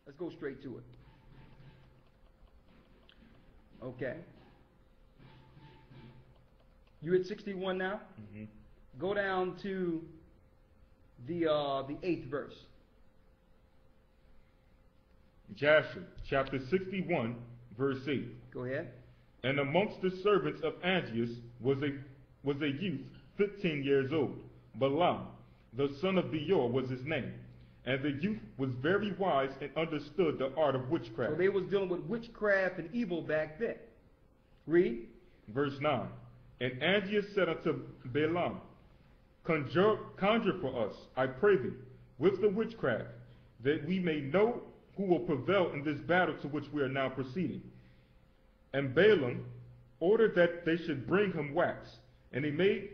Let's go straight to it. Okay. You at 61 now? Mm-hmm. Go down to the 8th verse. Jasher, chapter 61, verse 8. Go ahead. And amongst the servants of Antiochus was a youth 15 years old. Balaam, the son of Beor, was his name. And the youth was very wise and understood the art of witchcraft. So they was dealing with witchcraft and evil back then. Read. Verse 9. And Antiochus said unto Balaam, Conjure for us, I pray thee, with the witchcraft, that we may know who will prevail in this battle to which we are now proceeding. And Balaam ordered that they should bring him wax, and he made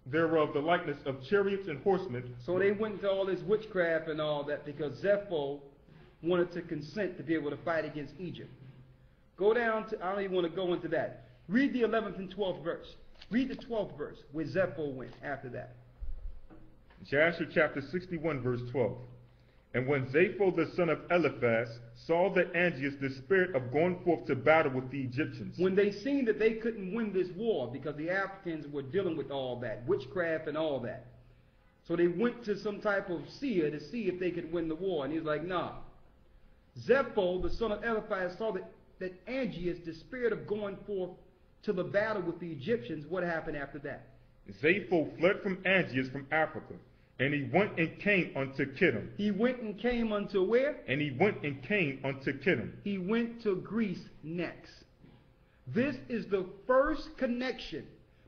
thereof the likeness of chariots and horsemen. So they went into all this witchcraft and all that because Zepho wanted to consent to be able to fight against Egypt. Go down to, I don't even want to go into that. Read the 11th and 12th verse. Read the 12th verse where Zepho went after that. Jasher chapter 61 verse 12. And when Zepho the son of Eliphaz saw that Antiochus despaired of going forth to battle with the Egyptians. When they seen that they couldn't win this war because the Africans were dealing with all that, witchcraft and all that. So they went to some type of seer to see if they could win the war. And he's like, nah. Zepho, the son of Eliphaz, saw that Antiochus despaired of going forth to the battle with the Egyptians. What happened after that? Zepho fled from Antiochus from Africa. And he went and came unto Kittim. He went and came unto where? And he went and came unto Kittim. He went to Greece next. This is the first connection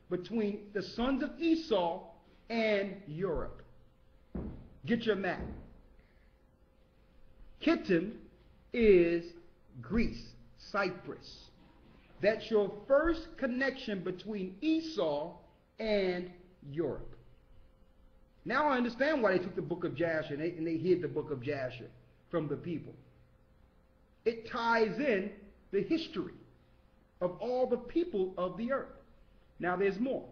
between the sons of Esau and Europe. Get your map. Kittim is Greece, Cyprus. That's your first connection between Esau and Europe. Now I understand why they took the book of Jasher and they hid the book of Jasher from the people. It ties in the history of all the people of the earth. Now there's more.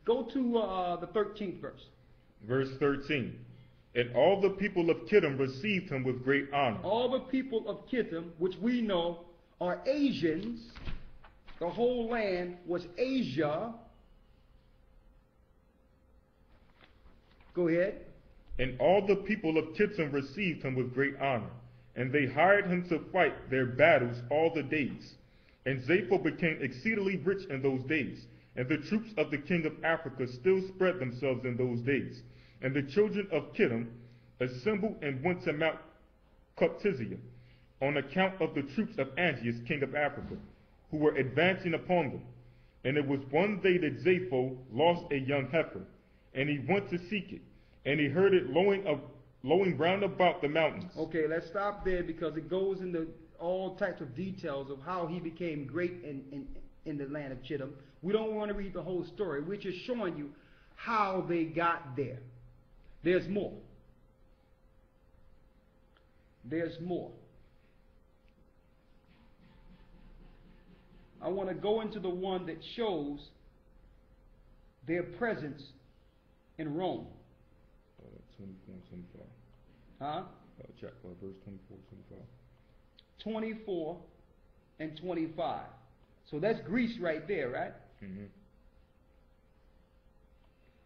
Go to the 13th verse. Verse 13. And all the people of Kittim received him with great honor. All the people of Kittim, which we know are Asians. The whole land was Asia. Go ahead. And all the people of Kittim received him with great honor. And they hired him to fight their battles all the days. And Zepho became exceedingly rich in those days. And the troops of the king of Africa still spread themselves in those days. And the children of Kittim assembled and went to Mount Cuptizia on account of the troops of Antiochus, king of Africa, who were advancing upon them. And it was one day that Zepho lost a young heifer, and he went to seek it, and he heard it lowing round about the mountains. Okay, let's stop there because it goes into all types of details of how he became great in the land of Kittim. We don't want to read the whole story. We're just showing you how they got there. There's more. There's more. I want to go into the one that shows their presence in Rome. 24 and 25. Huh? Verse 24 25. 24 and 25. So that's Greece right there, right? Mm-hmm.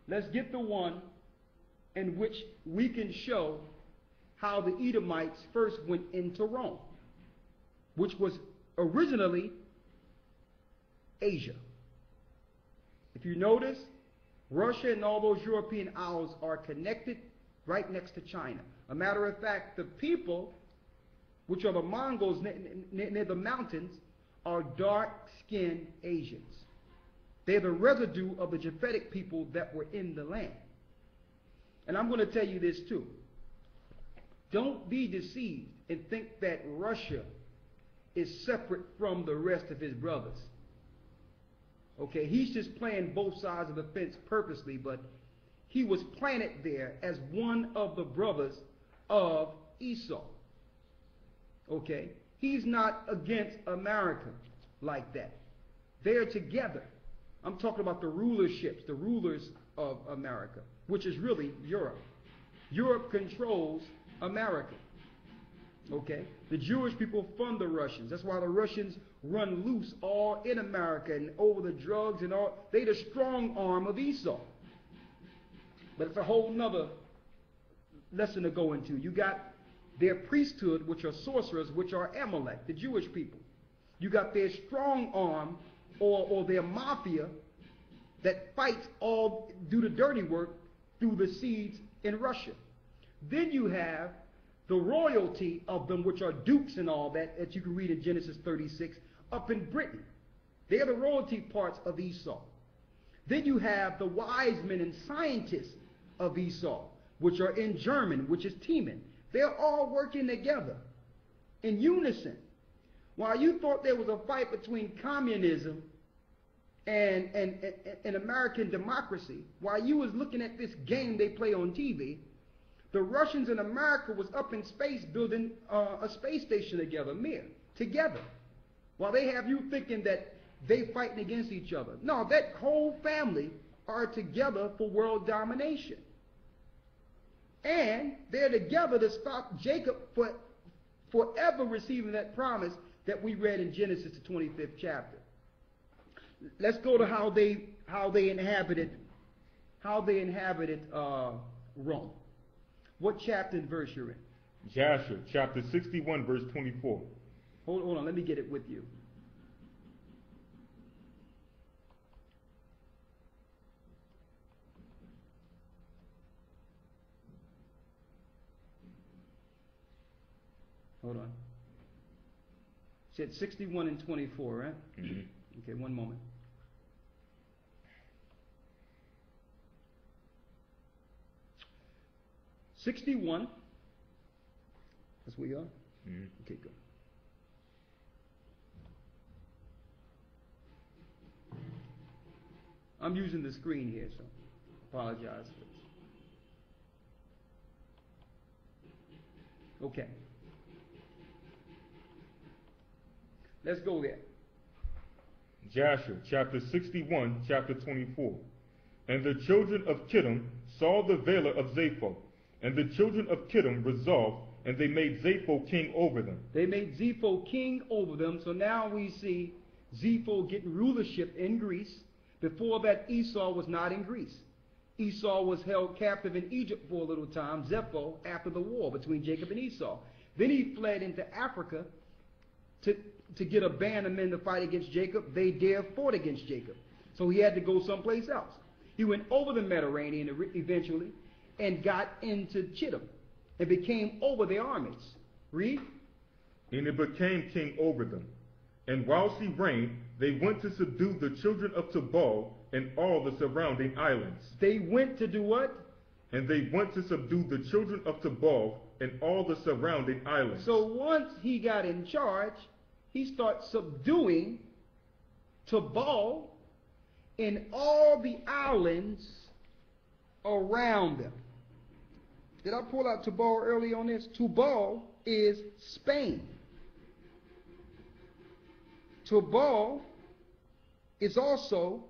Let's get the one in which we can show how the Edomites first went into Rome, which was originally Asia. If you notice, Russia and all those European isles are connected right next to China. A matter of fact, the people, which are the Mongols near the mountains, are dark-skinned Asians. They're the residue of the Japhetic people that were in the land. And I'm going to tell you this too. Don't be deceived and think that Russia is separate from the rest of his brothers. Okay, he's just playing both sides of the fence purposely, but he was planted there as one of the brothers of Esau. Okay, he's not against America like that. They're together. I'm talking about the rulerships, the rulers of America, which is really Europe. Europe controls America. Okay? The Jewish people fund the Russians. That's why the Russians run loose all in America and over the drugs and all. They the strong arm of Esau. But it's a whole nother lesson to go into. You got their priesthood, which are sorcerers, which are Amalek, the Jewish people. You got their strong arm or their mafia that fights all, do the dirty work through the seeds in Russia. Then you have the royalty of them, which are dukes and all that you can read in Genesis 36, up in Britain. They're the royalty parts of Esau. Then you have the wise men and scientists of Esau, which are in German, which is Teman. They're all working together in unison. While you thought there was a fight between communism and American democracy, while you was looking at this game they play on TV, the Russians and America was up in space building a space station together, Mir, together. While they have you thinking that they fighting against each other. No, that whole family are together for world domination. And they're together to stop Jacob forever receiving that promise that we read in Genesis, the 25th chapter. Let's go to how they inhabited Rome. What chapter and verse you're in? Jasher, chapter 61, verse 24. Hold on, let me get it with you. Hold on. Said 61 and 24, right? Mm-hmm. Okay, one moment. $61. That's where you are? Mm-hmm. Okay, good. I'm using the screen here, so apologize for this. Okay. Let's go there. Jasher, chapter 61, chapter 24. And the children of Kittim saw the veiler of Zapho, and the children of Kittim resolved, and they made Zapho king over them. They made Zapho king over them, so now we see Zapho getting rulership in Greece. Before that, Esau was not in Greece. Esau was held captive in Egypt for a little time, Zapho, after the war between Jacob and Esau. Then he fled into Africa to get a band of men to fight against Jacob. They dare fought against Jacob. So he had to go someplace else. He went over the Mediterranean eventually and got into Chittim and became over their armies. Read. And he became king over them. And whilst he reigned, they went to subdue the children of Tubal and all the surrounding islands. They went to do what? And they went to subdue the children of Tubal and all the surrounding islands. So once he got in charge, he starts subduing Tubal and all the islands around them. Did I pull out Tubal early on this? Tubal is Spain. Tubal is also,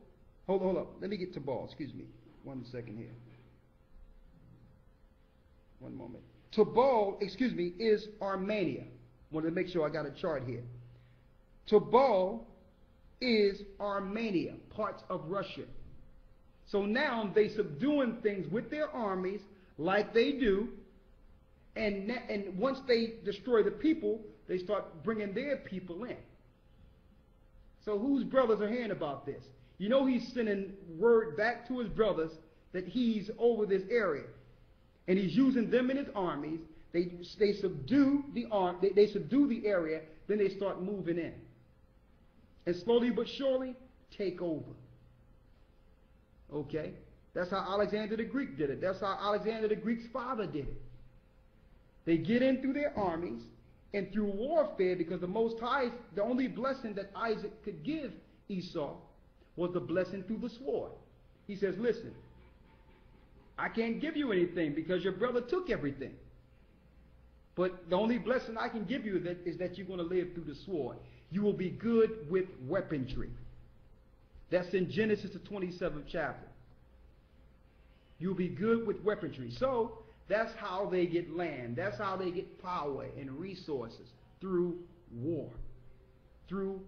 hold up, let me get Tubal, excuse me, 1 second here. One moment. Tubal, is Armenia. Wanted to make sure I got a chart here. Tubal is Armenia, parts of Russia. So now they subduing things with their armies like they do, and once they destroy the people, they start bringing their people in. So whose brothers are hearing about this? You know he's sending word back to his brothers that he's over this area. And he's using them in his armies. They subdue the area, then they start moving in. And slowly but surely, take over. Okay? That's how Alexander the Greek did it. That's how Alexander the Greek's father did it. They get in through their armies, and through warfare, because the Most High, the only blessing that Isaac could give Esau was the blessing through the sword. He says, listen, I can't give you anything because your brother took everything. But the only blessing I can give you is that you're going to live through the sword. You will be good with weaponry. That's in Genesis, the 27th chapter. You'll be good with weaponry. So that's how they get land. That's how they get power and resources, through war, through